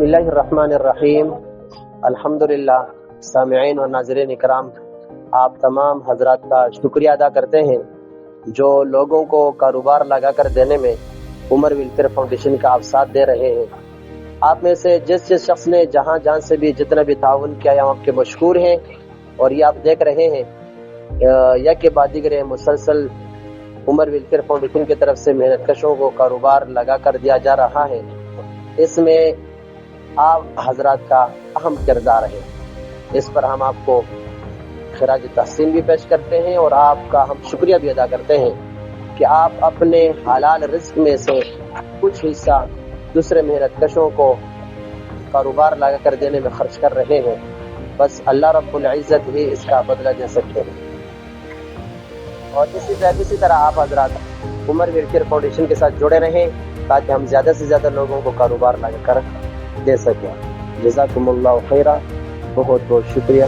बिस्मिल्लाहिर्रहमानिर्रहीम। अल्हम्दुलिल्लाह। सामिईन और नाज़रीन इकराम, आप तमाम हजरात का शुक्रिया अदा करते हैं जो लोगों को कारोबार लगा कर देने में उमर वेलफेयर फाउंडेशन का आप साथ दे रहे हैं। आप में से जिस जिस शख्स ने जहां से भी जितना भी ताउन किया है आपके मशकूर हैं। और ये आप देख रहे हैं या के बाद दिगरे मुसलसल उमर वेलफेयर फाउंडेशन की तरफ से मेहनतकशों को कारोबार लगा कर दिया जा रहा है। इसमें आप हजरात का अहम किरदार है। इस पर हम आपको खिराज तहसीन भी पेश करते हैं और आपका हम शुक्रिया भी अदा करते हैं कि आप अपने हलाल रिस्क में से कुछ हिस्सा दूसरे मेहनतकशों को कारोबार लगा कर देने में खर्च कर रहे हैं। बस अल्लाह रब्बुल इज्जत ही इसका बदला दे सकते हैं। और इसी तरह आप हजरात उमर वेलफेयर फाउंडेशन के साथ जुड़े रहें ताकि हम ज़्यादा से ज़्यादा लोगों को कारोबार लगा कर दे सकें। जज़ाकुमुल्लाह खैरा। बहुत बहुत शुक्रिया।